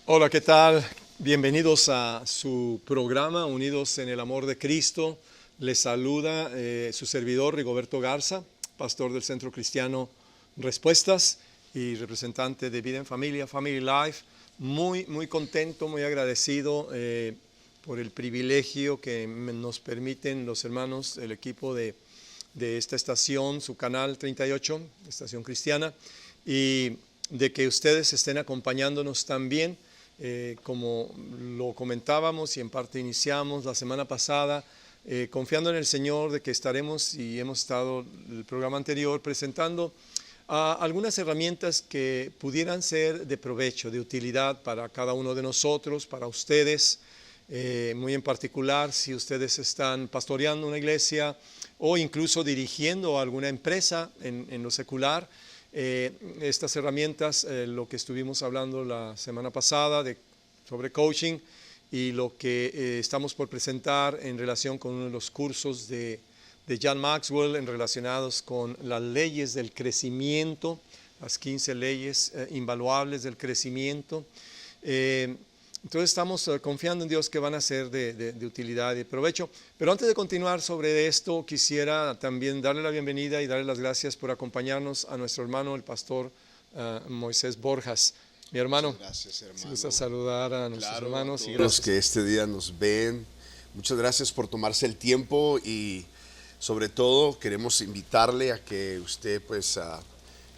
Hola, ¿qué tal? Bienvenidos a su programa Unidos en el Amor de Cristo. Les saluda su servidor Rigoberto Garza, pastor del Centro Cristiano Respuestas y representante de Vida en Familia, Family Life. Muy contento, muy agradecido por el privilegio que nos permiten los hermanos, el equipo de esta estación, su canal 38, Estación Cristiana, y de que ustedes estén acompañándonos también. Como lo comentábamos y en parte iniciamos la semana pasada, confiando en el Señor de que estaremos, y hemos estado el programa anterior presentando algunas herramientas que pudieran ser de provecho, de utilidad para cada uno de nosotros, para ustedes, muy en particular si ustedes están pastoreando una iglesia o incluso dirigiendo alguna empresa en lo secular. Estas herramientas, lo que estuvimos hablando la semana pasada sobre coaching y lo que estamos por presentar en relación con uno de los cursos de John Maxwell relacionados con las leyes del crecimiento, las 15 leyes invaluables del crecimiento. Entonces estamos confiando en Dios que van a ser de utilidad y de provecho. Pero antes de continuar sobre esto, quisiera también darle la bienvenida y darle las gracias por acompañarnos a nuestro hermano, el pastor Moisés Borjas. Mi hermano, muchas gracias, hermano. si gusta saludar a nuestros hermanos. A todos y los que este día nos ven, muchas gracias por tomarse el tiempo y sobre todo queremos invitarle a que usted, pues,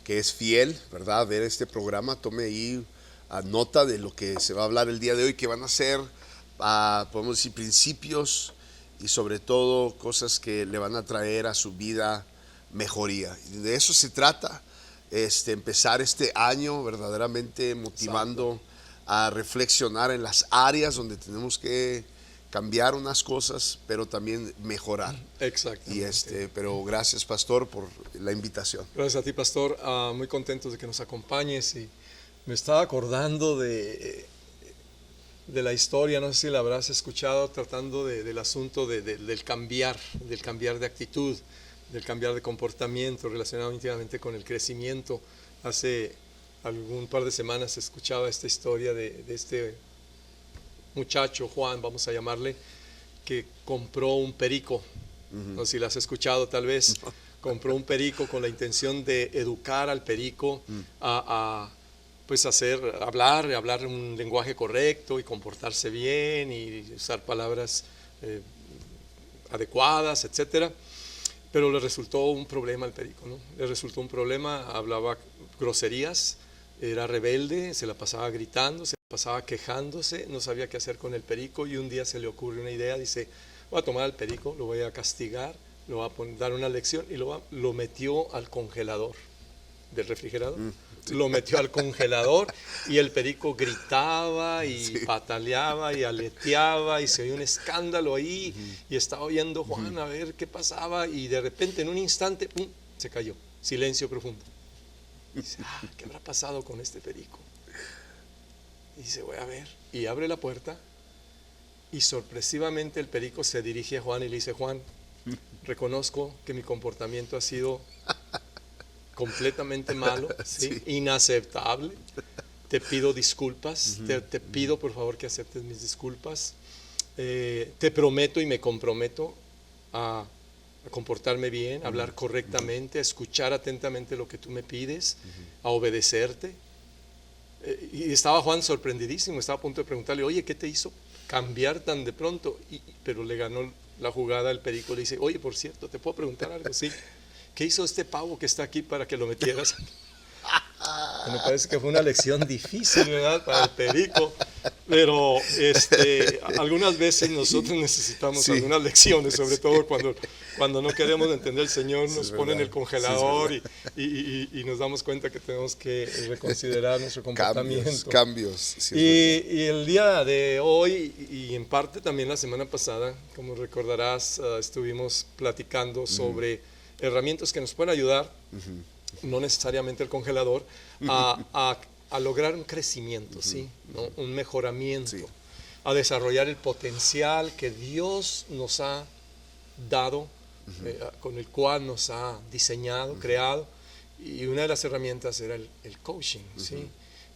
que es fiel, ¿verdad?, ver este programa, tome ahí nota de lo que se va a hablar el día de hoy, que van a ser, podemos decir, principios y sobre todo cosas que le van a traer a su vida mejoría. Y de eso se trata, empezar este año verdaderamente motivando a reflexionar en las áreas donde tenemos que cambiar unas cosas, pero también mejorar. Exactamente. Y pero gracias, pastor, por la invitación. Gracias a ti, pastor. Muy contentos de que nos acompañes. Y me estaba acordando de la historia, no sé si la habrás escuchado, tratando del asunto del cambiar de actitud, del cambiar de comportamiento relacionado íntimamente con el crecimiento. Hace algún par de semanas escuchaba esta historia de este muchacho, Juan, vamos a llamarle, que compró un perico. No sé si la has escuchado tal vez. Compró un perico con la intención de educar al perico pues hablar un lenguaje correcto y comportarse bien y usar palabras adecuadas, etcétera. Pero le resultó un problema al perico, ¿no? Le resultó un problema, hablaba groserías, era rebelde, se la pasaba gritando, se la pasaba quejándose, no sabía qué hacer con el perico, y un día se le ocurre una idea, dice: voy a tomar al perico, lo voy a castigar, le voy a dar una lección, y lo metió al congelador del refrigerador. Lo metió al congelador y el perico gritaba y pataleaba y aleteaba y se oía un escándalo ahí, y estaba oyendo Juan a ver qué pasaba, y de repente en un instante ¡pum!, se cayó, silencio profundo. Y dice: ¿qué habrá pasado con este perico? Y dice: voy a ver, y abre la puerta y sorpresivamente el perico se dirige a Juan y le dice: Juan, reconozco que mi comportamiento ha sido completamente malo, ¿sí? Inaceptable. Te pido disculpas, te pido por favor que aceptes mis disculpas. Te prometo y me comprometo a comportarme bien, a hablar correctamente, a escuchar atentamente lo que tú me pides, a obedecerte. Y estaba Juan sorprendidísimo, estaba a punto de preguntarle: oye, ¿qué te hizo cambiar tan de pronto? Pero le ganó la jugada al perico. Le dice: oye, por cierto, ¿te puedo preguntar algo? Sí. ¿Qué hizo este pavo que está aquí para que lo metieras? Me parece que fue una lección difícil, ¿verdad?, para el perico. Pero algunas veces nosotros necesitamos algunas lecciones, sobre todo cuando no queremos entender el Señor, nos pone en el congelador, y nos damos cuenta que tenemos que reconsiderar nuestro comportamiento. Cambios. Y el día de hoy, y en parte también la semana pasada, como recordarás, estuvimos platicando sobre herramientas que nos pueden ayudar, no necesariamente el congelador, a lograr un crecimiento, ¿sí? ¿No? Un mejoramiento, a desarrollar el potencial que Dios nos ha dado, con el cual nos ha diseñado, creado. Y una de las herramientas era el coaching, ¿sí?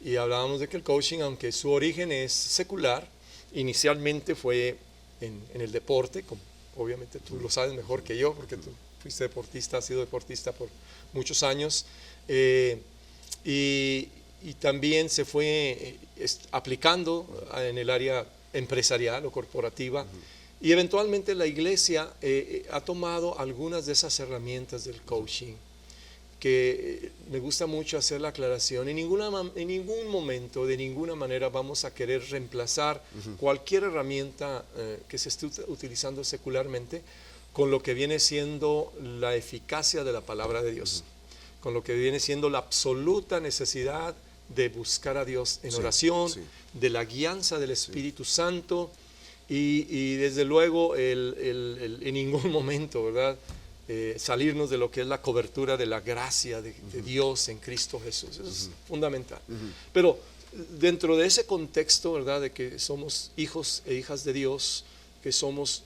y hablábamos de que el coaching, aunque su origen es secular, inicialmente fue en el deporte, como obviamente tú lo sabes mejor que yo, porque tú fuiste deportista, has sido deportista por muchos años, y también se fue aplicando en el área empresarial o corporativa, y eventualmente la iglesia ha tomado algunas de esas herramientas del coaching, que me gusta mucho hacer la aclaración. En ningún momento, de ninguna manera, vamos a querer reemplazar cualquier herramienta que se esté utilizando secularmente con lo que viene siendo la eficacia de la palabra de Dios, con lo que viene siendo la absoluta necesidad de buscar a Dios en oración, de la guianza del Espíritu Santo, y desde luego en ningún momento, ¿verdad?, salirnos de lo que es la cobertura de la gracia de Dios en Cristo Jesús. Eso es fundamental. Pero dentro de ese contexto, ¿verdad?, de que somos hijos e hijas de Dios, que somos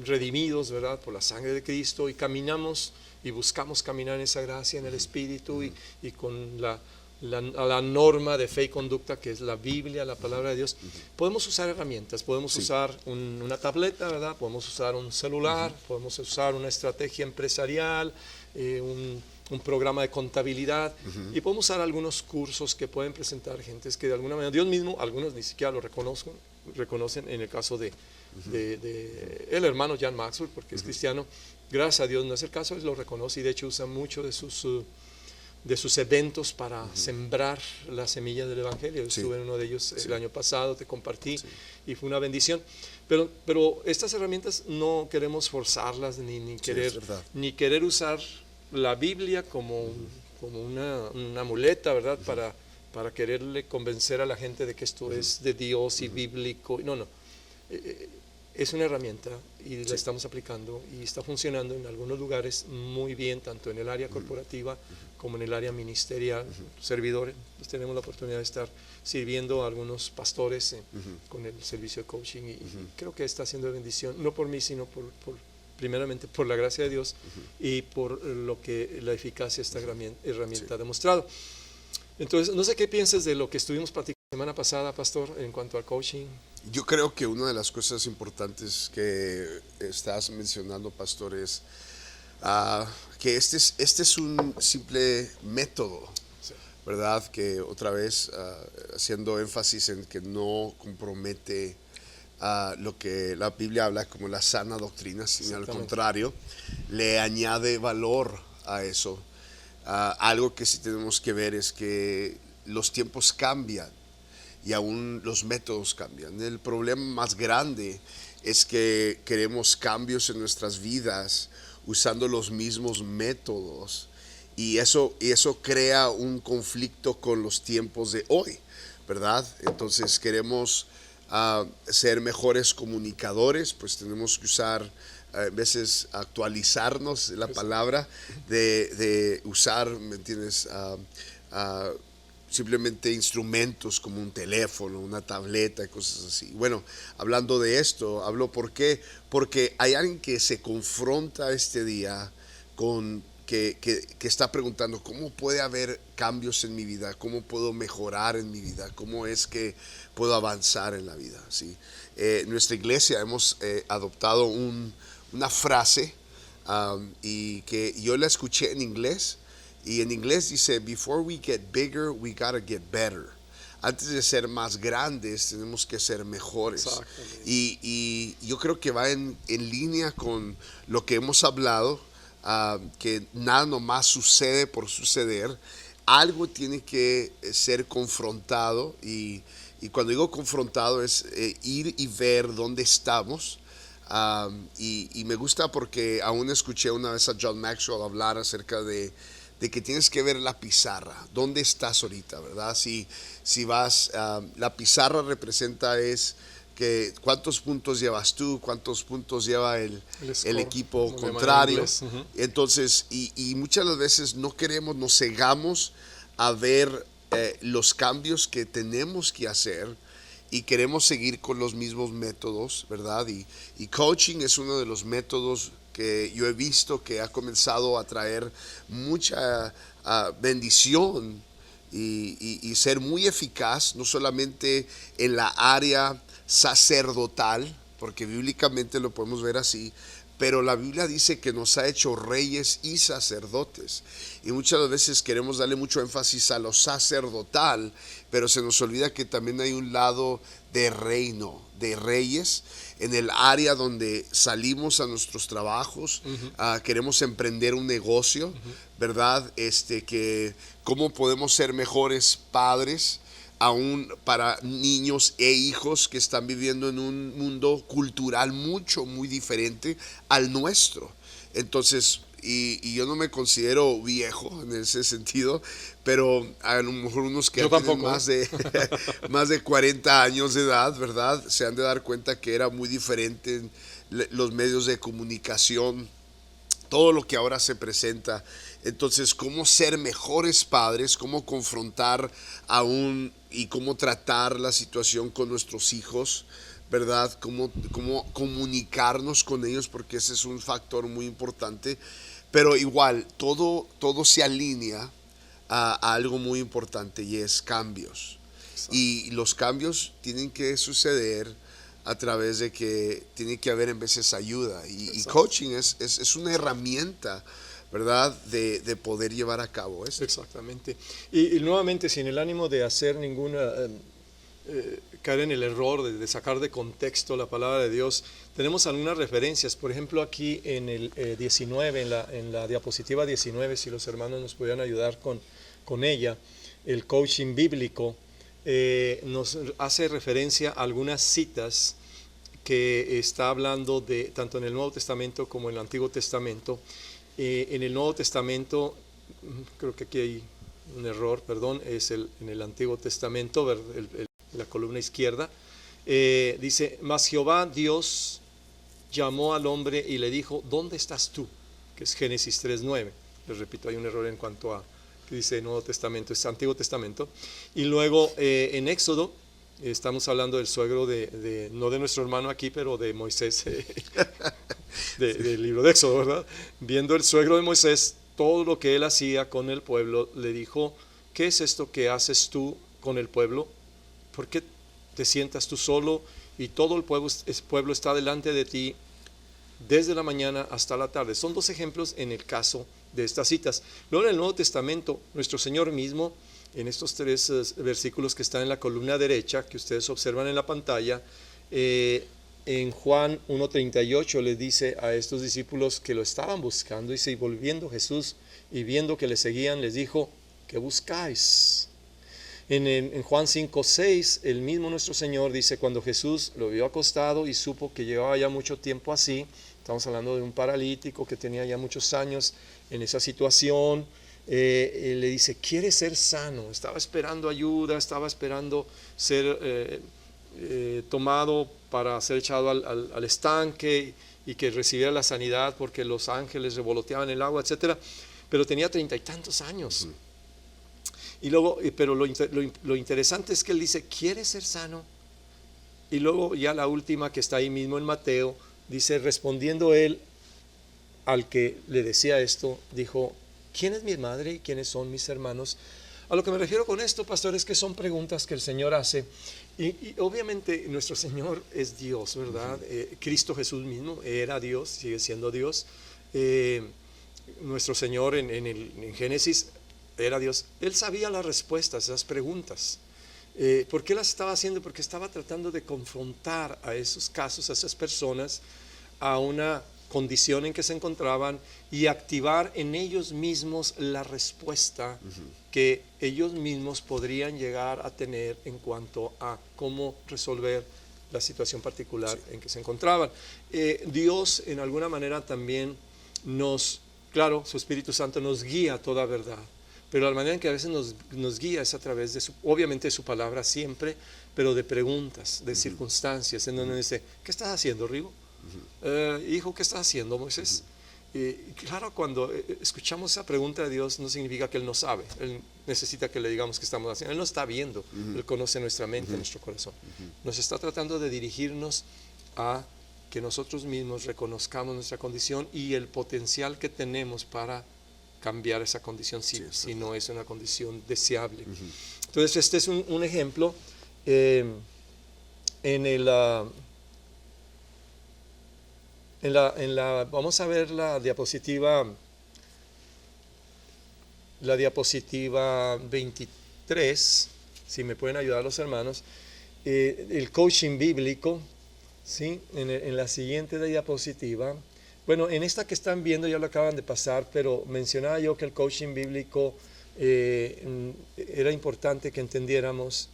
redimidos, ¿verdad?, por la sangre de Cristo, y caminamos y buscamos caminar en esa gracia, en el Espíritu, y con la norma de fe y conducta que es la Biblia, la palabra de Dios. Podemos usar herramientas, podemos usar una tableta, ¿verdad?, podemos usar un celular, podemos usar una estrategia empresarial, un programa de contabilidad, y podemos usar algunos cursos que pueden presentar gentes que de alguna manera, Dios mismo, algunos ni siquiera lo reconocen en el caso de el hermano John Maxwell, porque es cristiano. Gracias a Dios no es el caso, él lo reconoce, y de hecho usa mucho de sus eventos para sembrar la semilla del Evangelio. Yo estuve en uno de ellos el año pasado, te compartí, y fue una bendición. Pero estas herramientas no queremos forzarlas, ni querer usar la Biblia como una muleta, ¿verdad?, para quererle convencer a la gente de que esto es de Dios y bíblico. No. Es una herramienta, y la estamos aplicando, y está funcionando en algunos lugares muy bien, tanto en el área corporativa como en el área ministerial. Servidores, pues tenemos la oportunidad de estar sirviendo a algunos pastores con el servicio de coaching, y creo que está haciendo bendición, no por mí, sino primeramente por la gracia de Dios y por lo que la eficacia de esta herramienta ha demostrado. Entonces, no sé qué piensas de lo que estuvimos platicando la semana pasada, pastor, en cuanto al coaching. Yo creo que una de las cosas importantes que estás mencionando, pastor, es que este es un simple método, ¿verdad? Que otra vez, haciendo énfasis en que no compromete lo que la Biblia habla como la sana doctrina, sino al contrario, le añade valor a eso. Algo que sí tenemos que ver es que los tiempos cambian y aún los métodos cambian. El problema más grande es que queremos cambios en nuestras vidas usando los mismos métodos, y eso crea un conflicto con los tiempos de hoy, ¿verdad? Entonces queremos ser mejores comunicadores, pues tenemos que usar a veces actualizarnos la palabra, de usar, ¿me entiendes?, simplemente instrumentos como un teléfono, una tableta, cosas así. Bueno, hablando de esto, hablo porque hay alguien que se confronta este día con que está preguntando cómo puede haber cambios en mi vida, cómo puedo mejorar en mi vida, cómo es que puedo avanzar en la vida, ¿sí? Nuestra iglesia hemos adoptado una frase y que yo la escuché en inglés. Y en inglés dice, before we get bigger, we gotta get better. Antes de ser más grandes, tenemos que ser mejores. Y yo creo que va en línea con lo que hemos hablado, que nada nomás sucede por suceder. Algo tiene que ser confrontado, y cuando digo confrontado es ir y ver dónde estamos. Y me gusta porque aún escuché una vez a John Maxwell hablar acerca de que tienes que ver la pizarra, dónde estás ahorita, ¿verdad? Si vas, la pizarra representa es que cuántos puntos llevas tú, cuántos puntos lleva el equipo contrario. Entonces, y muchas de las veces no queremos, nos cegamos a ver los cambios que tenemos que hacer, y queremos seguir con los mismos métodos, ¿verdad? Y coaching es uno de los métodos que yo he visto que ha comenzado a traer mucha bendición y ser muy eficaz, no solamente en la área sacerdotal, porque bíblicamente lo podemos ver así, pero la Biblia dice que nos ha hecho reyes y sacerdotes. Y muchas veces queremos darle mucho énfasis a lo sacerdotal, pero se nos olvida que también hay un lado de reino, de reyes, en el área donde salimos a nuestros trabajos, queremos emprender un negocio, ¿verdad? Que cómo podemos ser mejores padres, aún para niños e hijos que están viviendo en un mundo cultural muy diferente al nuestro. Entonces, y yo no me considero viejo en ese sentido, pero a lo mejor unos que tienen más de 40 años de edad, ¿verdad? Se han de dar cuenta que era muy diferente en los medios de comunicación, todo lo que ahora se presenta. Entonces, cómo ser mejores padres, cómo confrontar y cómo tratar la situación con nuestros hijos, ¿verdad? Cómo comunicarnos con ellos, porque ese es un factor muy importante. Pero igual, todo se alinea a algo muy importante, y es cambios. Exacto. Y los cambios tienen que suceder a través de que tiene que haber en veces ayuda. Y coaching es una herramienta, ¿verdad? De poder llevar a cabo esto. Exactamente. Y nuevamente, sin el ánimo de hacer ninguna, caer en el error de sacar de contexto la palabra de Dios, tenemos algunas referencias. Por ejemplo, aquí en el 19, en la diapositiva 19, si los hermanos nos pudieran ayudar con ella, el coaching bíblico nos hace referencia a algunas citas que está hablando de tanto en el Nuevo Testamento como en el Antiguo Testamento. En el Nuevo Testamento, creo que aquí hay un error, perdón, es en el Antiguo Testamento, la columna izquierda, dice: mas Jehová Dios llamó al hombre y le dijo, ¿dónde estás tú? Que es Génesis 3:9. Les repito, hay un error en cuanto a que dice Nuevo Testamento, es Antiguo Testamento. Y luego en Éxodo, estamos hablando del suegro no de nuestro hermano aquí, pero de Moisés, del libro de Éxodo, ¿verdad? Viendo el suegro de Moisés, todo lo que él hacía con el pueblo, le dijo: ¿qué es esto que haces tú con el pueblo? ¿Por qué te sientas tú solo y todo el pueblo está delante de ti desde la mañana hasta la tarde? Son dos ejemplos en el caso de estas citas. Luego en el Nuevo Testamento, nuestro Señor mismo, en estos 3 versículos que están en la columna derecha, que ustedes observan en la pantalla, en Juan 1:38 les dice a estos discípulos que lo estaban buscando, dice: y volviendo Jesús y viendo que le seguían, les dijo: ¿qué buscáis? En Juan 5:6, el mismo nuestro Señor dice: cuando Jesús lo vio acostado y supo que llevaba ya mucho tiempo así, estamos hablando de un paralítico que tenía ya muchos años en esa situación, le dice: ¿quieres ser sano? Estaba esperando ayuda, estaba esperando ser tomado para ser echado al estanque y que recibiera la sanidad porque los ángeles revoloteaban el agua, etcétera, pero tenía 30 y tantos años. Y luego, pero lo interesante es que él dice: ¿quieres ser sano? Y luego ya la última, que está ahí mismo en Mateo, dice: respondiendo él al que le decía esto, dijo: ¿quién es mi madre y quiénes son mis hermanos? A lo que me refiero con esto, pastor, es que son preguntas que el Señor hace. Y obviamente nuestro Señor es Dios, ¿verdad? Cristo Jesús mismo era Dios, sigue siendo Dios. Nuestro Señor en Génesis era Dios. Él sabía las respuestas a esas preguntas. ¿Por qué las estaba haciendo? Porque estaba tratando de confrontar a esos casos, a esas personas, a una condición en que se encontraban y activar en ellos mismos la respuesta que ellos mismos podrían llegar a tener en cuanto a cómo resolver la situación particular en que se encontraban. Dios en alguna manera también claro, su Espíritu Santo nos guía a toda verdad, pero la manera en que a veces nos guía es a través de obviamente de su palabra siempre, pero de preguntas, de circunstancias, en donde dice: ¿qué estás haciendo, Rigo? Hijo, ¿qué estás haciendo, Moisés? Claro, cuando escuchamos esa pregunta de Dios, no significa que Él no sabe. Él necesita que le digamos qué estamos haciendo. Él no está viendo, Él conoce nuestra mente, nuestro corazón. Nos está tratando de dirigirnos a que nosotros mismos reconozcamos nuestra condición y el potencial que tenemos para cambiar esa condición si, Sí, si no es una condición deseable. Ujú. Entonces este es un ejemplo. En el, vamos a ver la diapositiva 23, si me pueden ayudar los hermanos, el coaching bíblico, ¿sí? En la siguiente diapositiva. Bueno, en esta que están viendo ya lo acaban de pasar, pero mencionaba yo que el coaching bíblico era importante que entendiéramos.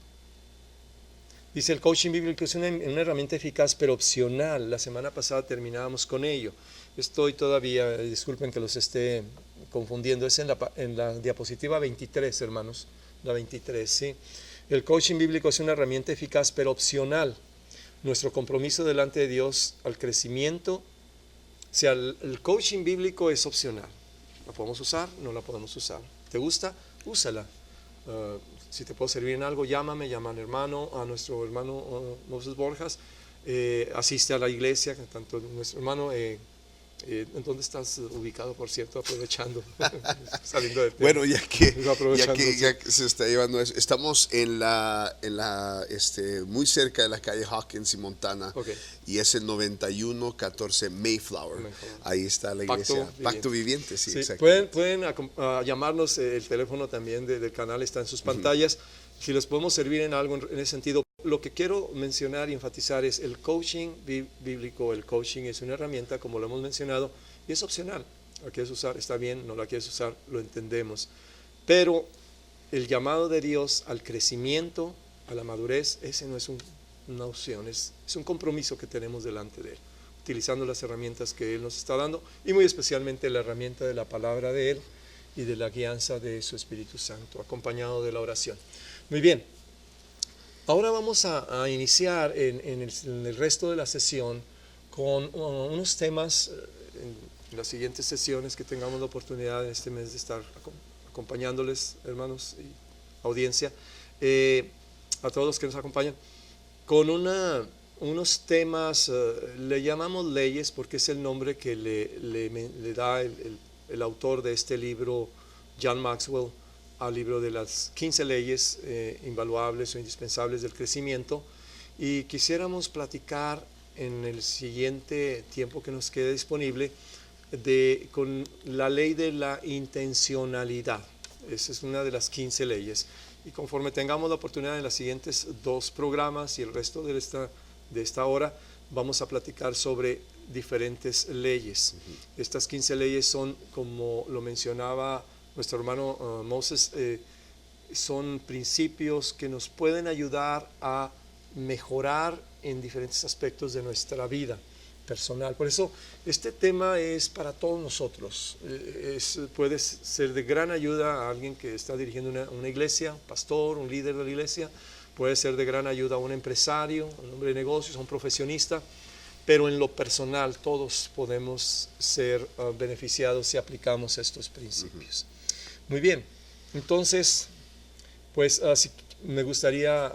Dice, el coaching bíblico es una herramienta eficaz pero opcional. La semana pasada terminábamos con ello. Estoy todavía, disculpen que los esté confundiendo, es en la diapositiva 23, hermanos, la 23, ¿sí? El coaching bíblico es una herramienta eficaz pero opcional. Nuestro compromiso delante de Dios al crecimiento, o sea, el coaching bíblico es opcional. ¿La podemos usar? No la podemos usar. ¿Te gusta? Úsala. Si te puedo servir en algo, llámame, llama al hermano, a nuestro hermano Moses Borjas, asiste a la iglesia, tanto nuestro hermano, ¿en dónde estás ubicado, por cierto, aprovechando, saliendo de tema? Bueno, ya que Aprovechando, se está llevando eso, estamos muy cerca de la calle Hawkins y Montana, Ok. y es el 9114 Mayflower. Ahí está la iglesia. Pacto Viviente, sí, Sí, exacto. pueden llamarnos, el teléfono también del canal está en sus pantallas. Si les podemos servir en algo en ese sentido. Lo que quiero mencionar y enfatizar es el coaching bíblico. El coaching es una herramienta, como lo hemos mencionado, y es opcional. La quieres usar, está bien; no la quieres usar, lo entendemos. Pero el llamado de Dios al crecimiento, a la madurez, ese no es una opción, es un compromiso que tenemos delante de Él, utilizando las herramientas que Él nos está dando, y muy especialmente la herramienta de la palabra de Él y de la guianza de su Espíritu Santo, acompañado de la oración. Muy bien. Ahora vamos a iniciar en el resto de la sesión con unos temas en las siguientes sesiones que tengamos la oportunidad en este mes de estar acompañándoles, hermanos y audiencia, a todos los que nos acompañan, con unos temas, le llamamos leyes porque es el nombre que le da el autor de este libro, John Maxwell, al libro de las 15 leyes invaluables o indispensables del crecimiento. Y quisiéramos platicar en el siguiente tiempo que nos quede disponible con la ley de la intencionalidad. Esa es una de las 15 leyes. Y conforme tengamos la oportunidad en los siguientes 2 programas y el resto de esta hora, vamos a platicar sobre diferentes leyes. Estas 15 leyes son, como lo mencionaba nuestro hermano Moses, son principios que nos pueden ayudar a mejorar en diferentes aspectos de nuestra vida personal. Por eso este tema es para todos nosotros. Puede ser de gran ayuda a alguien que está dirigiendo una iglesia, un pastor, un líder de la iglesia. Puede ser de gran ayuda a un empresario, a un hombre de negocios, a un profesionista. Pero en lo personal todos podemos ser beneficiados si aplicamos estos principios. Muy bien, entonces, pues me gustaría,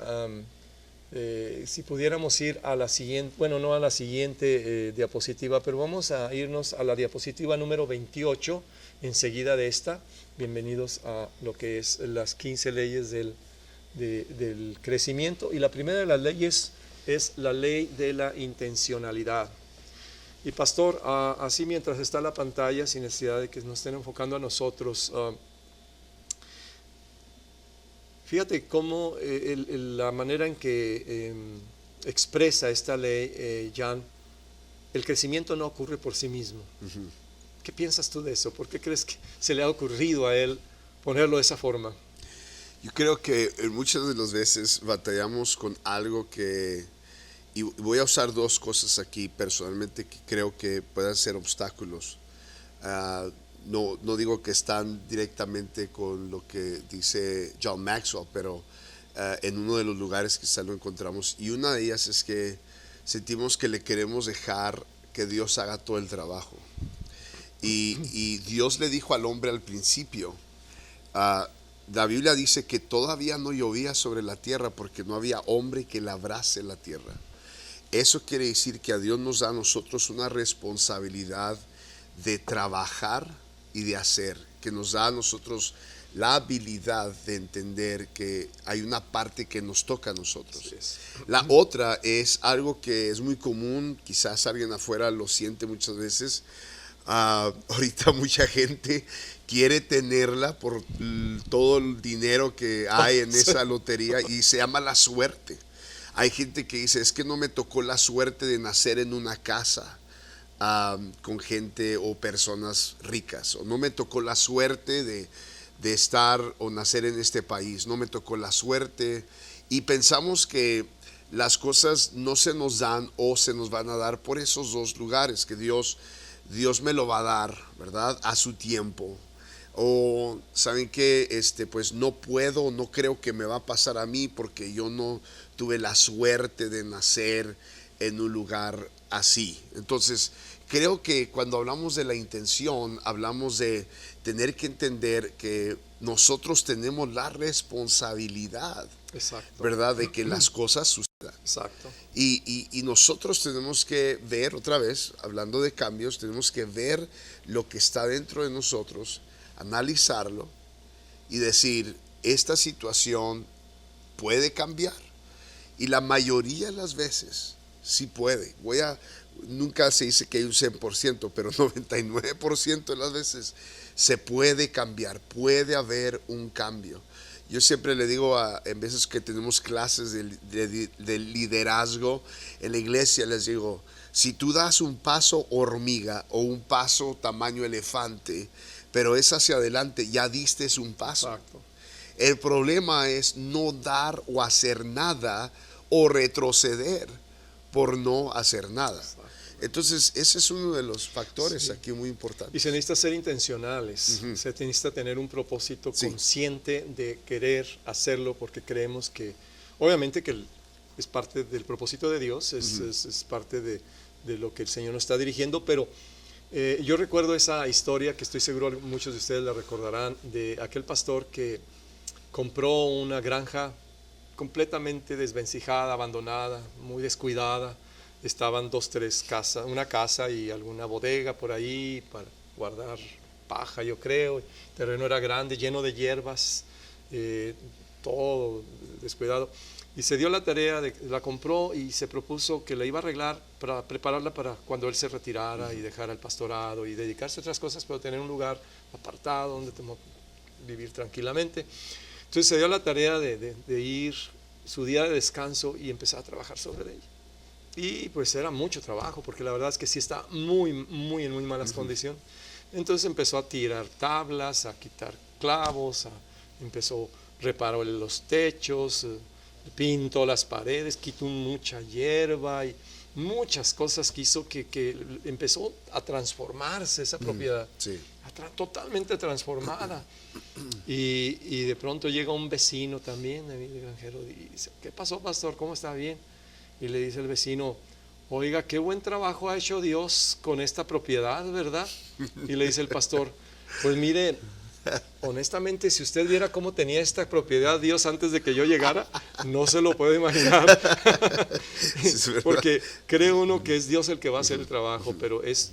si pudiéramos ir a la siguiente, bueno, no a la siguiente diapositiva, pero vamos a irnos a la diapositiva número 28, enseguida de esta. Bienvenidos a lo que es las 15 leyes del crecimiento. Y la primera de las leyes es la ley de la intencionalidad. Y pastor, así mientras está la pantalla, sin necesidad de que nos estén enfocando a nosotros, fíjate cómo la manera en que expresa esta ley, Jan, el crecimiento no ocurre por sí mismo. ¿Qué piensas tú de eso? ¿Por qué crees que se le ha ocurrido a él ponerlo de esa forma? Yo creo que muchas de las veces batallamos con algo y voy a usar 2 cosas aquí personalmente que creo que puedan ser obstáculos. No digo que están directamente con lo que dice John Maxwell, pero en uno de los lugares quizá lo encontramos. Y una de ellas es que sentimos que le queremos dejar que Dios haga todo el trabajo. Y Dios le dijo al hombre al principio, la Biblia dice que todavía no llovía sobre la tierra porque no había hombre que labrase la tierra. Eso quiere decir que a Dios nos da a nosotros una responsabilidad de trabajar y de hacer, que nos da a nosotros la habilidad de entender que hay una parte que nos toca a nosotros. La otra es algo que es muy común, quizás alguien afuera lo siente muchas veces. Ahorita mucha gente quiere tenerla por todo el dinero que hay en esa lotería y se llama la suerte. Hay gente que dice, es que no me tocó la suerte de nacer en una casa con gente o personas ricas, o no me tocó la suerte de estar o nacer en este país, no me tocó la suerte, y pensamos que las cosas no se nos dan o se nos van a dar por esos dos lugares, que Dios me lo va a dar, ¿verdad? A su tiempo. O saben que pues no puedo, no creo que me va a pasar a mí porque yo no tuve la suerte de nacer en un lugar así. Entonces, creo que cuando hablamos de la intención, hablamos de tener que entender que nosotros tenemos la responsabilidad, Exacto. ¿verdad? De que las cosas sucedan. Exacto. Y nosotros tenemos que ver, otra vez, hablando de cambios, tenemos que ver lo que está dentro de nosotros, analizarlo y decir, esta situación puede cambiar. Y la mayoría de las veces sí puede. Nunca se dice que hay un 100%, pero 99% de las veces se puede cambiar, puede haber un cambio. Yo siempre le digo, en veces que tenemos clases de liderazgo en la iglesia, les digo, si tú das un paso hormiga o un paso tamaño elefante, pero es hacia adelante, ya diste un paso. Exacto. El problema es no dar o hacer nada o retroceder por no hacer nada. Exacto. Entonces, ese es uno de los factores aquí muy importantes. Y se necesita ser intencionales, se necesita tener un propósito consciente de querer hacerlo, porque creemos que, obviamente que es parte del propósito de Dios, es parte de lo que el Señor nos está dirigiendo, pero yo recuerdo esa historia que estoy seguro muchos de ustedes la recordarán, de aquel pastor que compró una granja completamente desvencijada, abandonada, muy descuidada. Estaban 2, 3 casas, una casa y alguna bodega por ahí para guardar paja, yo creo. El terreno era grande, lleno de hierbas, todo descuidado. Y se dio la tarea, la compró y se propuso que la iba a arreglar para prepararla para cuando él se retirara y dejara el pastorado y dedicarse a otras cosas, pero tener un lugar apartado donde vivir tranquilamente. Entonces se dio la tarea de ir su día de descanso y empezar a trabajar sobre ella. Y pues era mucho trabajo, porque la verdad es que sí está en muy malas condiciones. Entonces empezó a tirar tablas, a quitar clavos, reparó los techos, pintó las paredes, quitó mucha hierba y muchas cosas que hizo que empezó a transformarse esa propiedad, totalmente transformada. Y de pronto llega un vecino también, el granjero, y dice, ¿qué pasó, pastor? ¿Cómo está? Bien. Y le dice el vecino, oiga, qué buen trabajo ha hecho Dios con esta propiedad, ¿verdad? Y le dice el pastor, pues mire, honestamente, si usted viera cómo tenía esta propiedad Dios antes de que yo llegara, no se lo puede imaginar. Porque cree uno que es Dios el que va a hacer el trabajo, pero es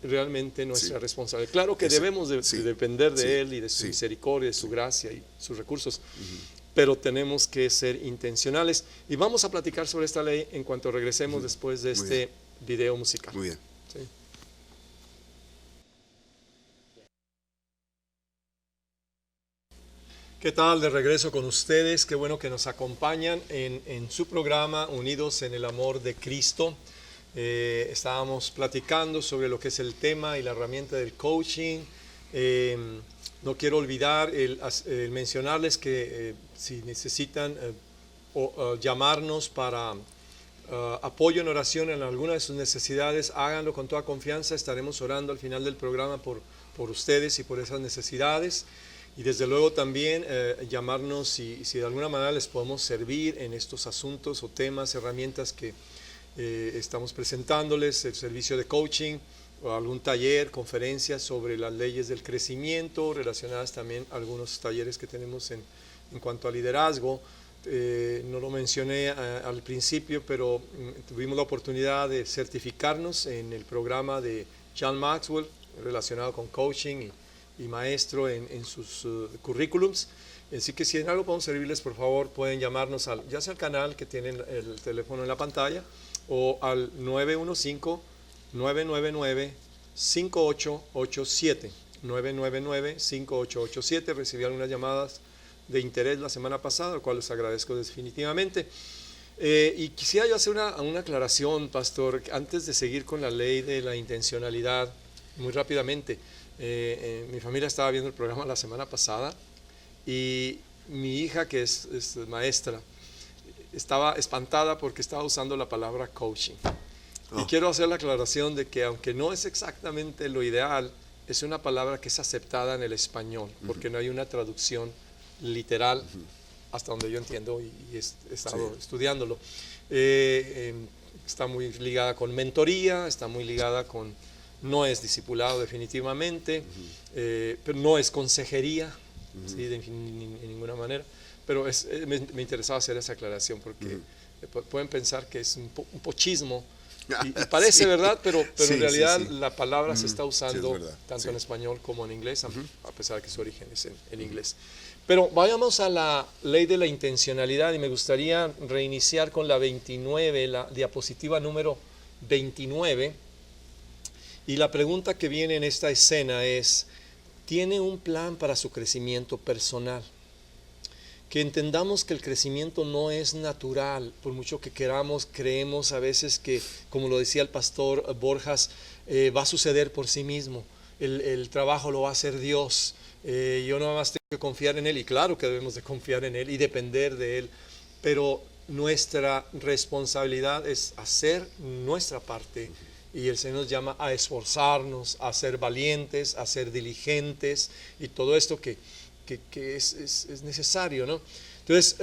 realmente nuestra responsabilidad. Claro que debemos de depender de Él y de su misericordia, de su gracia y sus recursos, pero tenemos que ser intencionales. Y vamos a platicar sobre esta ley en cuanto regresemos después de este video musical. Muy bien. Sí. ¿Qué tal? De regreso con ustedes. Qué bueno que nos acompañan en su programa Unidos en el Amor de Cristo. Estábamos platicando sobre lo que es el tema y la herramienta del coaching. No quiero olvidar el mencionarles que si necesitan llamarnos para apoyo en oración en alguna de sus necesidades, háganlo con toda confianza. Estaremos orando al final del programa por ustedes y por esas necesidades. Y desde luego también llamarnos si de alguna manera les podemos servir en estos asuntos o temas, herramientas que estamos presentándoles, el servicio de coaching o algún taller, conferencias sobre las leyes del crecimiento, relacionadas también a algunos talleres que tenemos en cuanto a liderazgo. No lo mencioné al principio, pero tuvimos la oportunidad de certificarnos en el programa de John Maxwell relacionado con coaching y maestro en sus currículums. Así que si en algo podemos servirles, por favor, pueden llamarnos ya sea al canal que tienen el teléfono en la pantalla o al 915-999-5887. 999-5887. Recibí algunas llamadas de interés la semana pasada, lo cual les agradezco definitivamente. Y quisiera yo hacer una aclaración, pastor, antes de seguir con la ley de la intencionalidad, muy rápidamente. Mi familia estaba viendo el programa la semana pasada y mi hija, que es maestra, estaba espantada porque estaba usando la palabra coaching. Y quiero hacer la aclaración de que aunque no es exactamente lo ideal, es una palabra que es aceptada en el español, porque no hay una traducción literal, hasta donde yo entiendo y he estado estudiándolo. Está muy ligada con mentoría, está muy ligada con, no es discipulado definitivamente, pero no es consejería, ¿sí? En ninguna manera. Pero me interesaba hacer esa aclaración porque pueden pensar que es un pochismo. Y parece verdad, pero en realidad la palabra se está usando tanto en español como en inglés, a pesar de que su origen es en inglés. Pero vayamos a la ley de la intencionalidad y me gustaría reiniciar con la 29, la diapositiva número 29. Y la pregunta que viene en esta escena es, ¿tiene un plan para su crecimiento personal? Que entendamos que el crecimiento no es natural, por mucho que queramos, creemos a veces que, como lo decía el pastor Borjas, va a suceder por sí mismo, el trabajo lo va a hacer Dios, yo nada más tengo que confiar en Él, y claro que debemos de confiar en Él y depender de Él, pero nuestra responsabilidad es hacer nuestra parte, y el Señor nos llama a esforzarnos, a ser valientes, a ser diligentes, y todo esto que es necesario, ¿no? Entonces,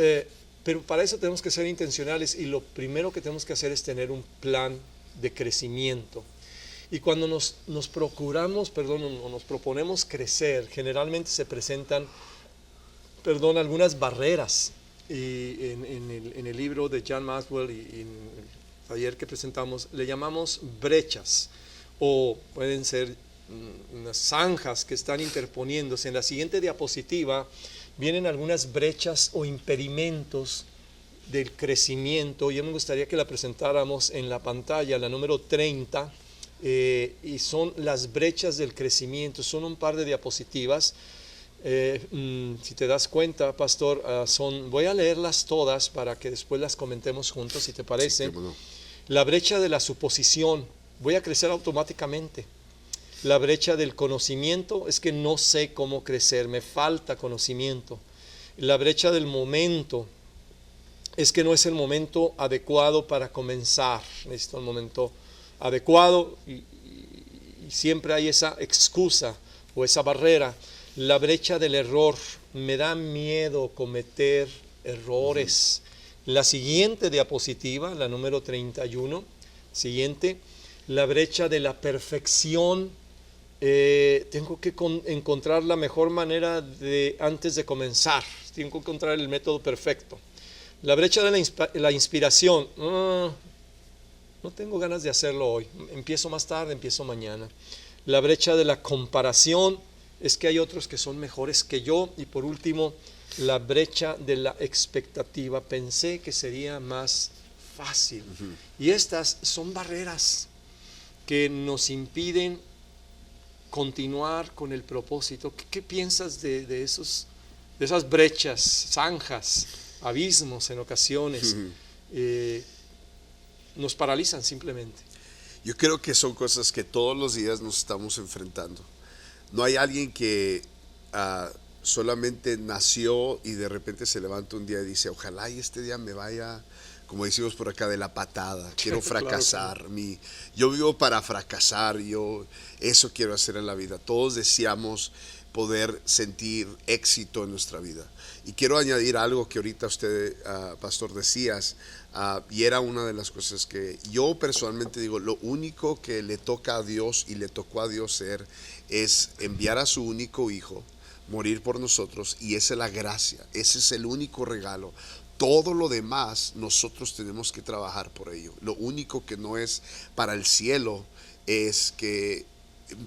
pero para eso tenemos que ser intencionales y lo primero que tenemos que hacer es tener un plan de crecimiento. Y cuando nos proponemos crecer, generalmente se presentan, algunas barreras. Y en el libro de John Maxwell y en el taller que presentamos, le llamamos brechas, o pueden ser unas zanjas que están interponiéndose. En la siguiente diapositiva vienen algunas brechas o impedimentos del crecimiento. Yo me gustaría que la presentáramos en la pantalla, la número 30, y son las brechas del crecimiento. Son un par de diapositivas. Si te das cuenta, pastor, voy a leerlas todas para que después las comentemos juntos, si te parece. Sí, no. La brecha de la suposición, voy a crecer automáticamente. La brecha del conocimiento, es que no sé cómo crecer, me falta conocimiento. La brecha del momento, es que no es el momento adecuado para comenzar, necesito el momento adecuado y siempre hay esa excusa o esa barrera. La brecha del error, me da miedo cometer errores. La siguiente diapositiva, la número 31, siguiente, la brecha de la perfección. Tengo que encontrar la mejor manera antes de comenzar, tengo que encontrar el método perfecto. La brecha de la inspiración, no tengo ganas de hacerlo hoy, empiezo más tarde, empiezo mañana. La brecha de la comparación, es que hay otros que son mejores que yo. Y por último, la brecha de la expectativa, pensé que sería más fácil. Y estas son barreras que nos impiden continuar con el propósito. ¿Qué piensas de esas brechas, zanjas, abismos en ocasiones? Nos paralizan simplemente. Yo creo que son cosas que todos los días nos estamos enfrentando. No hay alguien que solamente nació y de repente se levanta un día y dice, ojalá y este día me vaya, como decimos por acá, de la patada, quiero fracasar. Claro. Yo vivo para fracasar, eso quiero hacer en la vida. Todos deseamos poder sentir éxito en nuestra vida. Y quiero añadir algo que ahorita usted, pastor, decías, y era una de las cosas que yo personalmente digo, lo único que le toca a Dios y le tocó a Dios ser es enviar a su único hijo, morir por nosotros, y esa es la gracia, ese es el único regalo. Todo lo demás nosotros tenemos que trabajar por ello. Lo único que no es para el cielo es que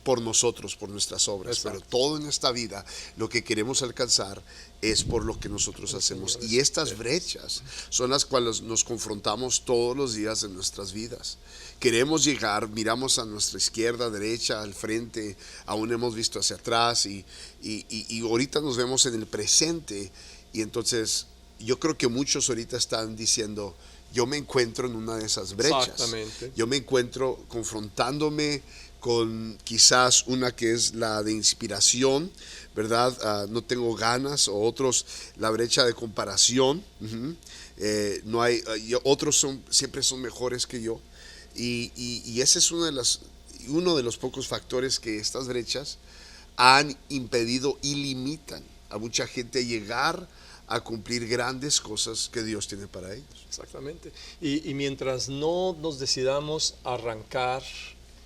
por nosotros, por nuestras obras, Exacto. pero todo en esta vida lo que queremos alcanzar es por lo que nosotros hacemos. Y estas brechas son las cuales nos confrontamos todos los días en nuestras vidas. Queremos llegar, miramos a nuestra izquierda, derecha, al frente, aún hemos visto hacia atrás y ahorita nos vemos en el presente, y entonces yo creo que muchos ahorita están diciendo, yo me encuentro en una de esas brechas. Exactamente. Yo me encuentro confrontándome con quizás una que es la de inspiración, ¿verdad? No tengo ganas, o otros la brecha de comparación. No hay, otros siempre son mejores que yo. Y ese es uno de los pocos factores que estas brechas han impedido y limitan a mucha gente llegar a cumplir grandes cosas que Dios tiene para ellos. Exactamente. Y mientras no nos decidamos arrancar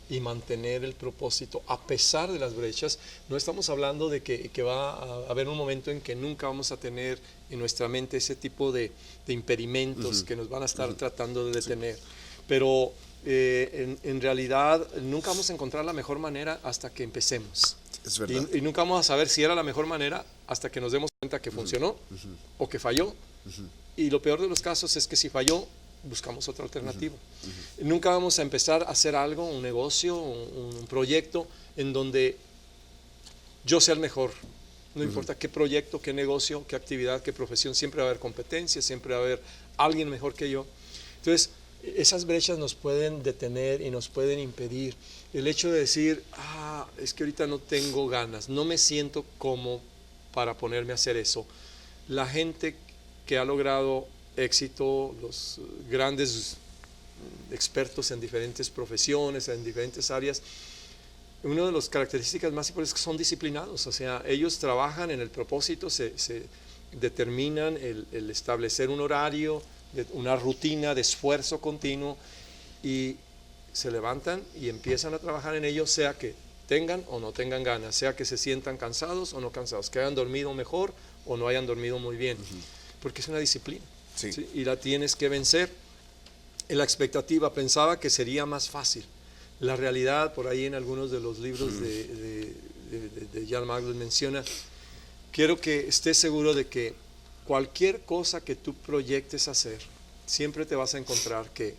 y mantener el propósito a pesar de las brechas, no estamos hablando de que va a haber un momento en que nunca vamos a tener en nuestra mente ese tipo de impedimentos que nos van a estar tratando de detener. Pero en realidad nunca vamos a encontrar la mejor manera hasta que empecemos. Es verdad. Y nunca vamos a saber si era la mejor manera hasta que nos demos cuenta que funcionó o que falló. Y lo peor de los casos es que si falló, buscamos otra alternativa. Nunca vamos a empezar a hacer algo, un negocio, un proyecto en donde yo sea el mejor. No importa qué proyecto, qué negocio, qué actividad, qué profesión, siempre va a haber competencia, siempre va a haber alguien mejor que yo. Entonces, esas brechas nos pueden detener y nos pueden impedir. El hecho de decir, es que ahorita no tengo ganas, no me siento como para ponerme a hacer eso. La gente que ha logrado éxito, los grandes expertos en diferentes profesiones, en diferentes áreas, una de las características más importantes es que son disciplinados. O sea, ellos trabajan en el propósito, se determinan el establecer un horario, una rutina de esfuerzo continuo, y se levantan y empiezan a trabajar en ello, sea que tengan o no tengan ganas, sea que se sientan cansados o no cansados, que hayan dormido mejor o no hayan dormido muy bien, porque es una disciplina. Sí. ¿Sí? Y la tienes que vencer. En la expectativa pensaba que sería más fácil. La realidad, por ahí en algunos de los libros de Jan Magdal menciona, quiero que estés seguro de que cualquier cosa que tú proyectes hacer, siempre te vas a encontrar que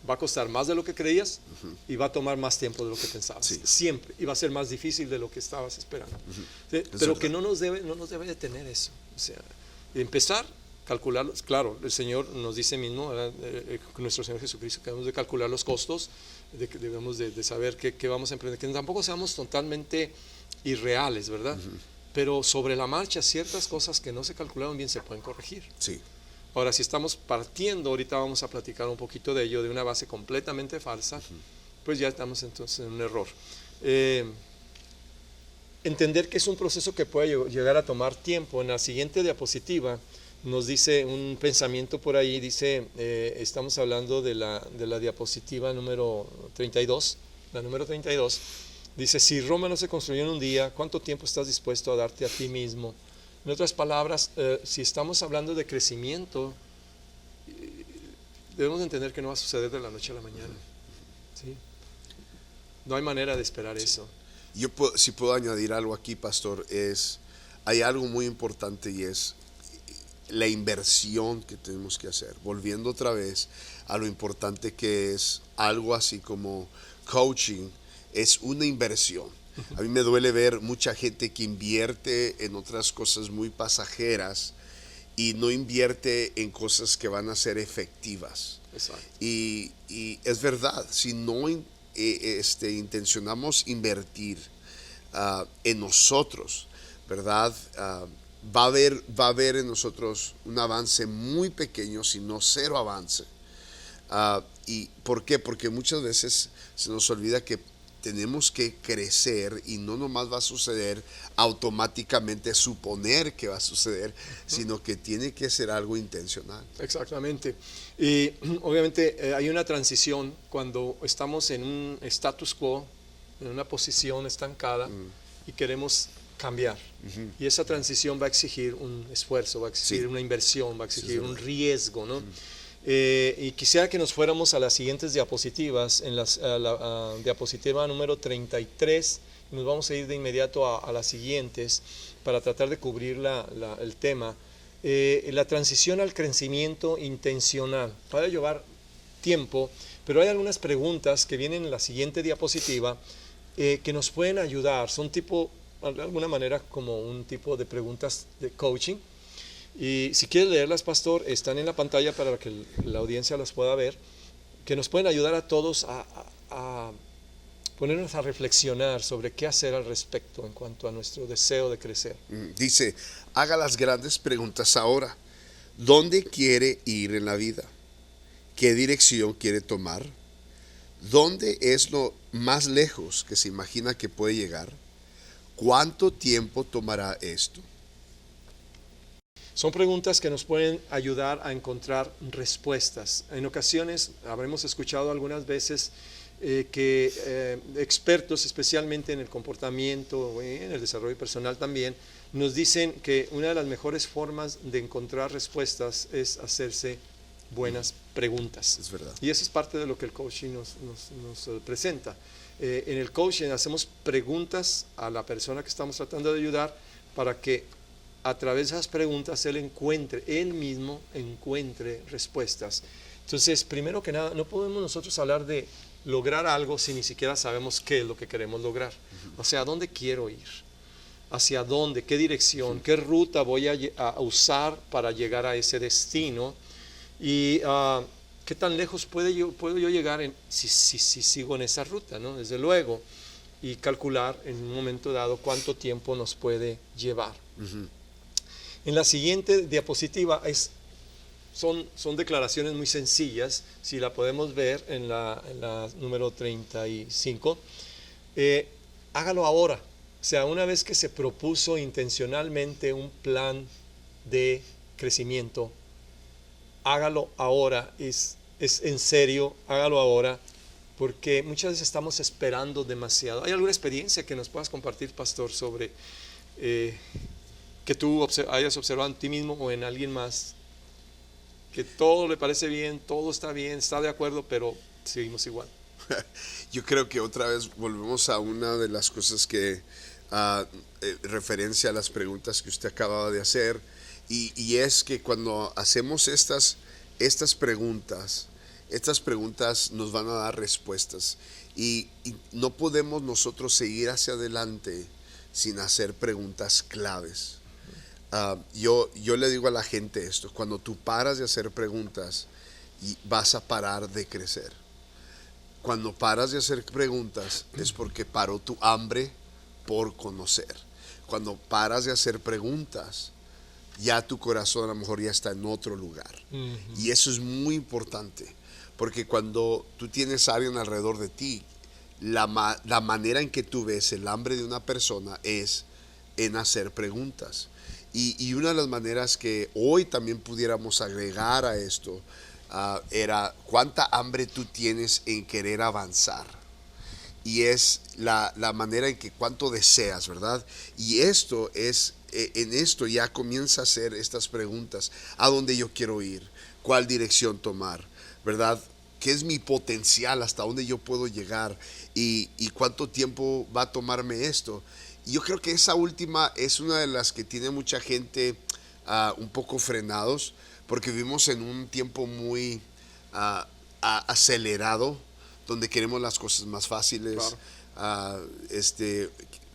va a costar más de lo que creías y va a tomar más tiempo de lo que pensabas. Sí. Siempre. Y va a ser más difícil de lo que estabas esperando. ¿Sí? Pero verdad. que no nos debe detener eso. O sea, empezar, calcularlos. Claro, el Señor nos dice mismo, nuestro Señor Jesucristo, que debemos de calcular los costos, debemos de saber qué vamos a emprender, que tampoco seamos totalmente irreales, ¿verdad? Pero sobre la marcha, ciertas cosas que no se calcularon bien se pueden corregir. Sí. Ahora, si estamos partiendo, ahorita vamos a platicar un poquito de ello, de una base completamente falsa, pues ya estamos entonces en un error. Entender que es un proceso que puede llegar a tomar tiempo. En la siguiente diapositiva nos dice un pensamiento por ahí, dice, estamos hablando de la diapositiva número 32, la número 32, dice, si Roma no se construyó en un día, ¿cuánto tiempo estás dispuesto a darte a ti mismo? En otras palabras, si estamos hablando de crecimiento, debemos entender que no va a suceder de la noche a la mañana. ¿Sí? No hay manera de esperar eso. Yo si puedo añadir algo aquí, pastor, hay algo muy importante, y es la inversión que tenemos que hacer. Volviendo otra vez a lo importante que es algo así como coaching, es una inversión. A mí me duele ver mucha gente que invierte en otras cosas muy pasajeras y no invierte en cosas que van a ser efectivas. Exacto. Y es verdad, si no intencionamos invertir en nosotros, ¿verdad? Va a haber en nosotros un avance muy pequeño, si no cero avance. ¿Y por qué? Porque muchas veces se nos olvida que tenemos que crecer, y no nomás va a suceder automáticamente, suponer que va a suceder, sino que tiene que ser algo intencional. Exactamente. Y obviamente hay una transición cuando estamos en un status quo, en una posición estancada, y queremos cambiar. Y esa transición va a exigir un esfuerzo, va a exigir una inversión, va a exigir un riesgo, ¿no? Y quisiera que nos fuéramos a las siguientes diapositivas, a la diapositiva número 33, y nos vamos a ir de inmediato a las siguientes para tratar de cubrir el tema. La transición al crecimiento intencional. Puede llevar tiempo, pero hay algunas preguntas que vienen en la siguiente diapositiva que nos pueden ayudar. Son tipo, de alguna manera, como un tipo de preguntas de coaching. Y si quieres leerlas, pastor, están en la pantalla para que la audiencia las pueda ver, que nos pueden ayudar a todos a ponernos a reflexionar sobre qué hacer al respecto en cuanto a nuestro deseo de crecer. Dice, haga las grandes preguntas ahora. ¿Dónde quiere ir en la vida? ¿Qué dirección quiere tomar? ¿Dónde es lo más lejos que se imagina que puede llegar? ¿Cuánto tiempo tomará esto? Son preguntas que nos pueden ayudar a encontrar respuestas. En ocasiones, habremos escuchado algunas veces que expertos, especialmente en el comportamiento, en el desarrollo personal también, nos dicen que una de las mejores formas de encontrar respuestas es hacerse buenas preguntas. Es verdad. Y eso es parte de lo que el coaching nos presenta. En el coaching hacemos preguntas a la persona que estamos tratando de ayudar para que a través de esas preguntas él mismo encuentre respuestas. Entonces, primero que nada, no podemos nosotros hablar de lograr algo si ni siquiera sabemos qué es lo que queremos lograr. O sea, ¿a dónde quiero ir? ¿Hacia dónde? ¿Qué dirección? ¿Qué ruta voy a usar para llegar a ese destino? Y ¿qué tan lejos puedo yo llegar si sigo en esa ruta, ¿no? Desde luego. Y calcular en un momento dado cuánto tiempo nos puede llevar. En la siguiente diapositiva son declaraciones muy sencillas, si la podemos ver en la número 35. Hágalo ahora. O sea, una vez que se propuso intencionalmente un plan de crecimiento, hágalo ahora. Es en serio, hágalo ahora, porque muchas veces estamos esperando demasiado. ¿Hay alguna experiencia que nos puedas compartir, pastor, sobre que tú hayas observado en ti mismo o en alguien más, que todo le parece bien, todo está bien, está de acuerdo, pero seguimos igual? Yo creo que otra vez volvemos a una de las cosas que referencia a las preguntas que usted acababa de hacer, y es que cuando hacemos estas preguntas nos van a dar respuestas, y no podemos nosotros seguir hacia adelante sin hacer preguntas claves. Yo le digo a la gente esto: cuando tú paras de hacer preguntas, vas a parar de crecer. Cuando paras de hacer preguntas es porque paró tu hambre por conocer. Cuando paras de hacer preguntas, ya tu corazón a lo mejor ya está en otro lugar. Y eso es muy importante, porque cuando tú tienes a alguien alrededor de ti, la manera en que tú ves el hambre de una persona es en hacer preguntas. Y una de las maneras que hoy también pudiéramos agregar a esto era cuánta hambre tú tienes en querer avanzar. Y es la manera en que cuánto deseas, ¿verdad? Y esto es, en esto ya comienza a hacer estas preguntas: ¿a dónde yo quiero ir? ¿Cuál dirección tomar? ¿Verdad? ¿Qué es mi potencial? ¿Hasta dónde yo puedo llegar? ¿Y cuánto tiempo va a tomarme esto? Y yo creo que esa última es una de las que tiene mucha gente un poco frenados, porque vivimos en un tiempo muy acelerado, donde queremos las cosas más fáciles. Claro.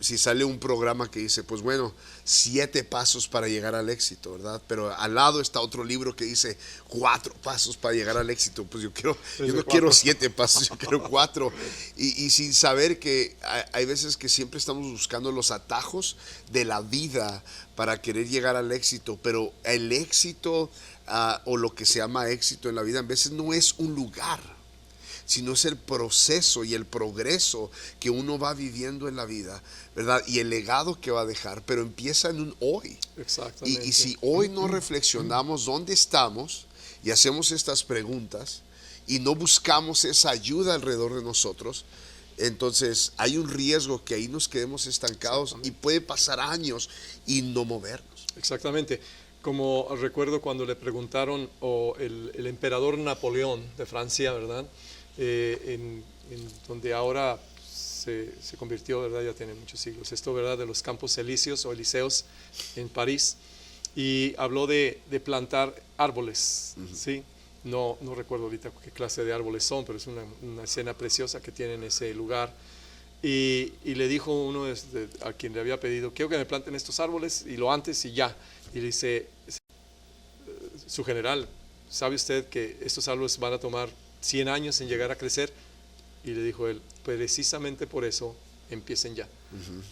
Si sale un programa que dice, pues bueno, 7 pasos para llegar al éxito, ¿verdad? Pero al lado está otro libro que dice 4 pasos para llegar al éxito. Pues yo no quiero 7 pasos, yo quiero 4. Y sin saber que hay veces que siempre estamos buscando los atajos de la vida para querer llegar al éxito. Pero el éxito o lo que se llama éxito en la vida, a veces no es un lugar, sino es el proceso y el progreso que uno va viviendo en la vida, ¿verdad? Y el legado que va a dejar, pero empieza en un hoy. Exactamente. Y si hoy no reflexionamos dónde estamos y hacemos estas preguntas y no buscamos esa ayuda alrededor de nosotros, entonces hay un riesgo que ahí nos quedemos estancados y puede pasar años y no movernos. Exactamente. Como recuerdo cuando le preguntaron, o el emperador Napoleón de Francia, ¿verdad? En donde ahora se convirtió, ¿verdad? Ya tiene muchos siglos. Esto, ¿verdad? De los campos elíseos o elíseos en París. Y habló de plantar árboles, ¿sí? No recuerdo ahorita qué clase de árboles son, pero es una escena preciosa que tiene en ese lugar. Y le dijo uno a quien le había pedido, quiero que me planten estos árboles, y lo antes y ya. Y le dice, su general, ¿sabe usted que estos árboles van a tomar 100 años en llegar a crecer? Y le dijo él, precisamente por eso empiecen ya.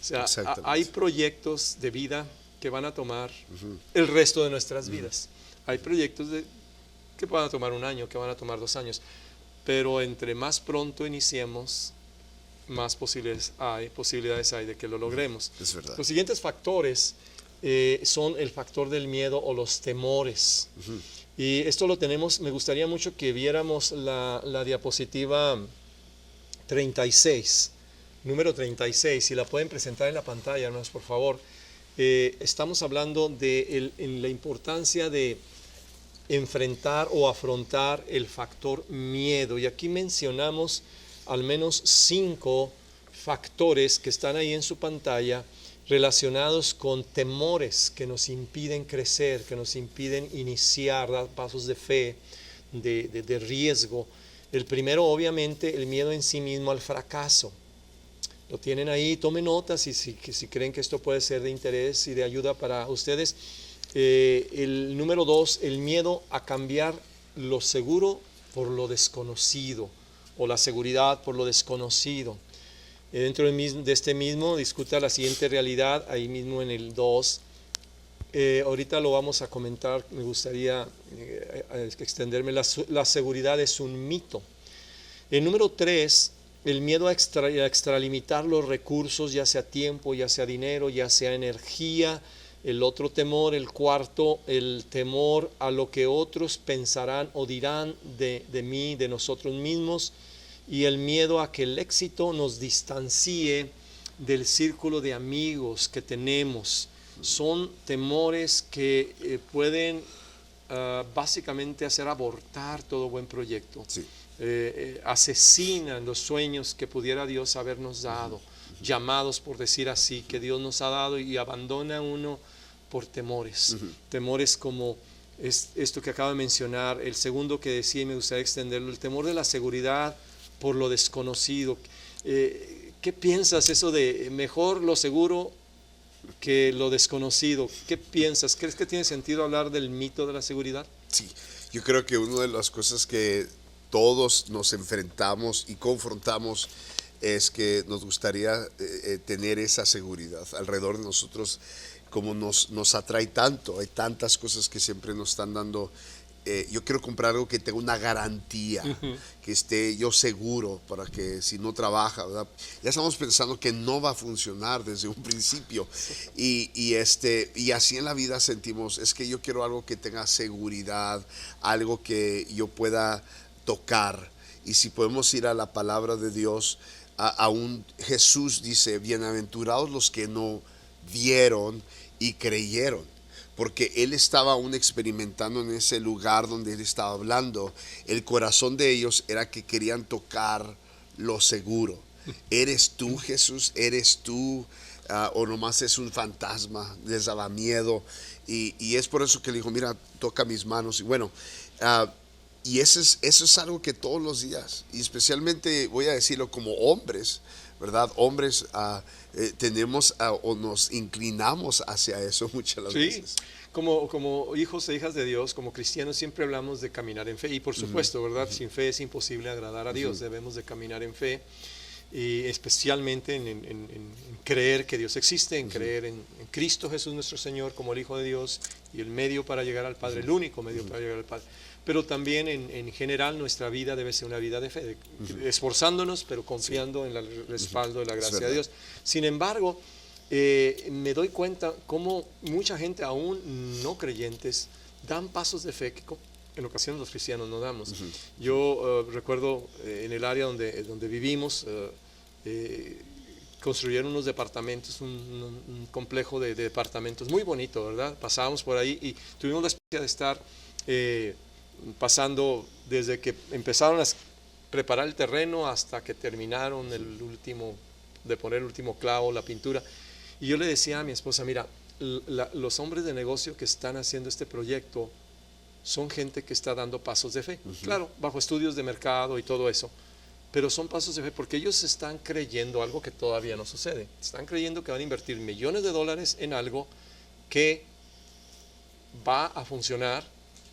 O sea, hay proyectos de vida que van a tomar el resto de nuestras vidas. Hay proyectos que van a tomar 1 año, que van a tomar 2 años, pero entre más pronto iniciemos, más posibilidades hay de que lo logremos. Es verdad. Los siguientes factores son el factor del miedo o los temores. Y esto lo tenemos, me gustaría mucho que viéramos la diapositiva 36, número 36, si la pueden presentar en la pantalla, hermanos, por favor. Estamos hablando de la importancia de enfrentar o afrontar el factor miedo, y aquí mencionamos al menos 5 factores que están ahí en su pantalla relacionados con temores que nos impiden crecer, que nos impiden iniciar, dar pasos de fe, de riesgo. El primero, obviamente, el miedo en sí mismo al fracaso. Lo tienen ahí, tomen notas, y si creen que esto puede ser de interés y de ayuda para ustedes. El número 2, el miedo a cambiar lo seguro por lo desconocido, o la seguridad por lo desconocido. Dentro de este mismo, discuta la siguiente realidad, ahí mismo en el 2. Ahorita lo vamos a comentar, me gustaría extenderme. La seguridad es un mito. El número 3, el miedo a extralimitar los recursos, ya sea tiempo, ya sea dinero, ya sea energía. El otro temor, el cuarto, el temor a lo que otros pensarán o dirán de mí, de nosotros mismos. Y el miedo a que el éxito nos distancie del círculo de amigos que tenemos. Son temores que pueden básicamente hacer abortar todo buen proyecto. Sí. Asesinan los sueños que pudiera Dios habernos dado, llamados, por decir así, que Dios nos ha dado, y abandona uno por temores. Temores como esto que acabo de mencionar. El segundo que decía, y me gustaría extenderlo, el temor de la seguridad por lo desconocido. ¿Qué piensas eso de mejor lo seguro que lo desconocido? ¿Qué piensas? ¿Crees que tiene sentido hablar del mito de la seguridad? Sí, yo creo que una de las cosas que todos nos enfrentamos y confrontamos es que nos gustaría tener esa seguridad alrededor de nosotros, como nos atrae tanto. Hay tantas cosas que siempre nos están dando. Yo quiero comprar algo que tenga una garantía, que esté yo seguro, para que si no trabaja, ¿verdad? Ya estamos pensando que no va a funcionar desde un principio. Y así en la vida sentimos, es que yo quiero algo que tenga seguridad, algo que yo pueda tocar. Y si podemos ir a la palabra de Dios, aún Jesús dice, bienaventurados los que no vieron y creyeron. Porque él estaba aún experimentando en ese lugar donde él estaba hablando. El corazón de ellos era que querían tocar lo seguro. ¿Eres tú, Jesús? ¿Eres tú? ¿O nomás es un fantasma? Les daba miedo. Y es por eso que le dijo, mira, toca mis manos. Y bueno, y eso es algo que todos los días, y especialmente voy a decirlo como hombres, ¿verdad? Hombres tenemos o nos inclinamos hacia eso muchas las veces. Como hijos e hijas de Dios, como cristianos, siempre hablamos de caminar en fe. Y por supuesto, ¿verdad? Sin fe es imposible agradar a Dios. Debemos de caminar en fe, y especialmente en creer que Dios existe, en creer en Cristo Jesús nuestro Señor como el Hijo de Dios y el medio para llegar al Padre, el único medio para llegar al Padre. Pero también en general nuestra vida debe ser una vida de fe, esforzándonos, pero confiando en el respaldo de la gracia de Dios. Sin embargo, me doy cuenta cómo mucha gente, aún no creyentes, dan pasos de fe que en ocasiones los cristianos no damos. Yo recuerdo en el área donde vivimos, construyeron unos departamentos, un complejo de departamentos muy bonito, ¿verdad? Pasábamos por ahí y tuvimos la experiencia de estar pasando desde que empezaron a preparar el terreno hasta que terminaron de poner el último clavo, la pintura. Y yo le decía a mi esposa, mira, los hombres de negocio que están haciendo este proyecto son gente que está dando pasos de fe. Claro, bajo estudios de mercado y todo eso. Pero son pasos de fe porque ellos están creyendo algo que todavía no sucede. Están creyendo que van a invertir millones de dólares en algo que va a funcionar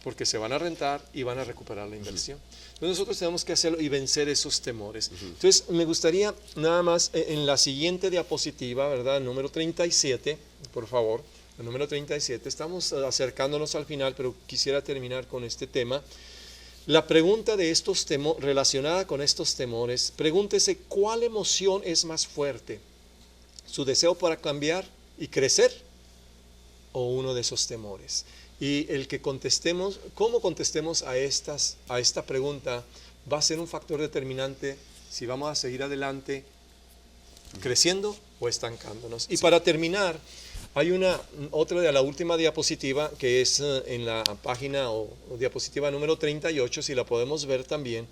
porque se van a rentar y van a recuperar la inversión. Entonces nosotros tenemos que hacerlo y vencer esos temores. Entonces me gustaría nada más en la siguiente diapositiva, ¿verdad? El número 37, por favor. El número 37. Estamos acercándonos al final, pero quisiera terminar con este tema. La pregunta de estos temores, relacionada con estos temores, pregúntese cuál emoción es más fuerte, su deseo para cambiar y crecer o uno de esos temores. Y el que contestemos, cómo contestemos a esta pregunta va a ser un factor determinante si vamos a seguir adelante creciendo o estancándonos. Y para terminar, hay otra de la última diapositiva que es en la página o diapositiva número 38, si la podemos ver también.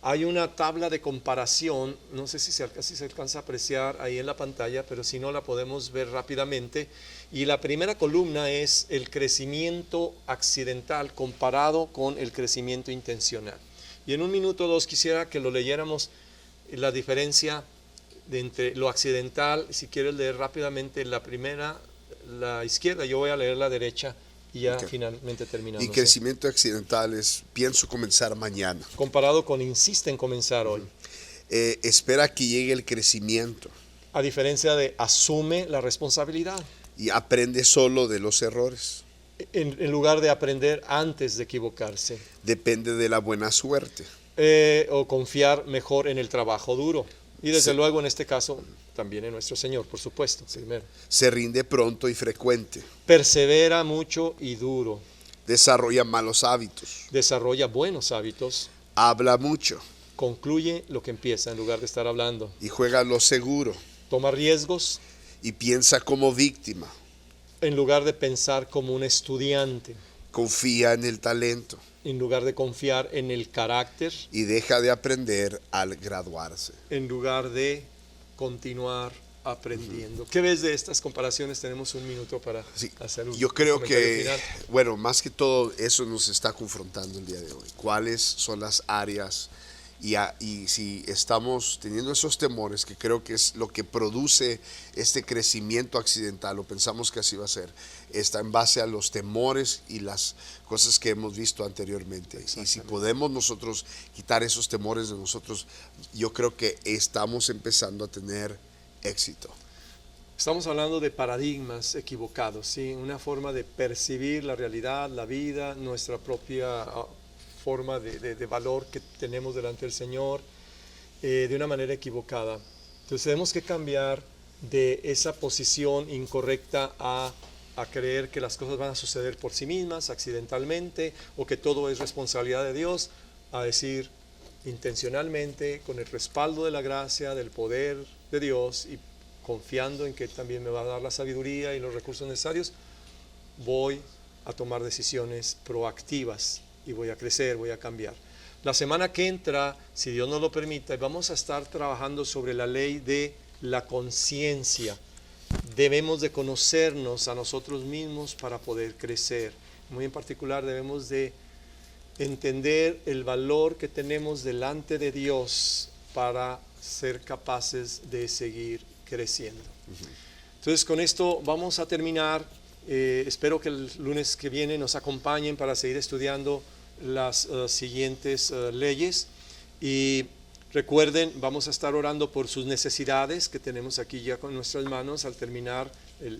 Hay una tabla de comparación, no sé si se alcanza a apreciar ahí en la pantalla, pero si no la podemos ver rápidamente. Y la primera columna es el crecimiento accidental comparado con el crecimiento intencional. Y en un minuto o dos quisiera que lo leyéramos, la diferencia entre lo accidental. Si quieres leer rápidamente la izquierda, yo voy a leer la derecha y ya finalmente terminamos. Y crecimiento accidental es pienso comenzar mañana. Comparado con insiste en comenzar hoy. Espera que llegue el crecimiento. A diferencia de asume la responsabilidad. Y aprende solo de los errores. En lugar de aprender antes de equivocarse. Depende de la buena suerte. O confiar mejor en el trabajo duro. Y desde luego en este caso también en nuestro Señor, por supuesto. Primero. Se rinde pronto y frecuente. Persevera mucho y duro. Desarrolla malos hábitos. Desarrolla buenos hábitos. Habla mucho. Concluye lo que empieza en lugar de estar hablando. Y juega lo seguro. Toma riesgos. Y piensa como víctima. En lugar de pensar como un estudiante. Confía en el talento. En lugar de confiar en el carácter. Y deja de aprender al graduarse. En lugar de continuar aprendiendo. ¿Qué ves de estas comparaciones? Tenemos un minuto para hacer un Yo creo que, final. bueno, más que todo eso nos está confrontando el día de hoy. ¿Cuáles son las áreas? Y si estamos teniendo esos temores, que creo que es lo que produce este crecimiento accidental, o pensamos que así va a ser, está en base a los temores y las cosas que hemos visto anteriormente. Y si podemos nosotros quitar esos temores de nosotros, yo creo que estamos empezando a tener éxito. Estamos hablando de paradigmas equivocados, ¿sí? Una forma de percibir la realidad, la vida, nuestra propia forma de valor que tenemos delante del Señor de una manera equivocada. Entonces tenemos que cambiar de esa posición incorrecta a creer que las cosas van a suceder por sí mismas, accidentalmente, o que todo es responsabilidad de Dios, a decir intencionalmente, con el respaldo de la gracia, del poder de Dios y confiando en que también me va a dar la sabiduría y los recursos necesarios, voy a tomar decisiones proactivas y voy a crecer, voy a cambiar. La semana que entra, si Dios nos lo permite, vamos a estar trabajando sobre la ley de la conciencia. Debemos de conocernos a nosotros mismos para poder crecer. Muy en particular debemos de entender el valor que tenemos delante de Dios para ser capaces de seguir creciendo. Entonces con esto vamos a terminar. Espero que el lunes que viene nos acompañen para seguir estudiando las siguientes leyes y recuerden, vamos a estar orando por sus necesidades que tenemos aquí ya con nuestras manos al terminar,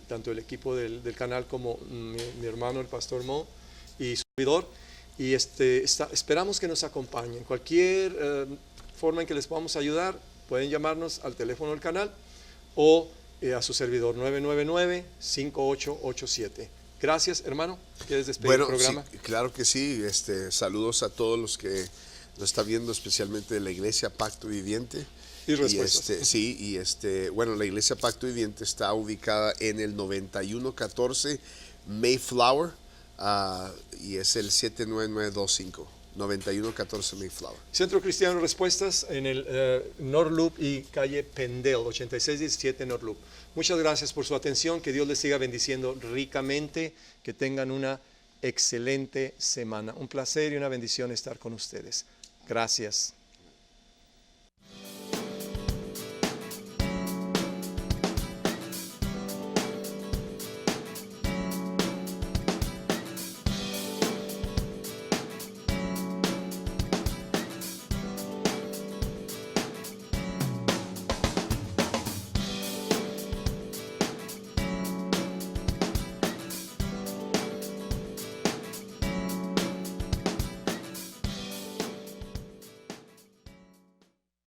tanto el equipo del canal como mi hermano el pastor Mo y su servidor, y esperamos que nos acompañen. Cualquier forma en que les podamos ayudar, pueden llamarnos al teléfono del canal o a su servidor 999-5887. Gracias, hermano. ¿Quieres despedir el programa? Sí, claro que sí. Saludos a todos los que lo están viendo, especialmente de la Iglesia Pacto Viviente. Y respuestas. Sí, bueno, la Iglesia Pacto Viviente está ubicada en el 9114 Mayflower, y es el 79925. 9114 Mayflower. Centro Cristiano Respuestas en el North Loop y calle Pendel, 8617 North Loop. Muchas gracias por su atención, que Dios les siga bendiciendo ricamente, que tengan una excelente semana. Un placer y una bendición estar con ustedes. Gracias.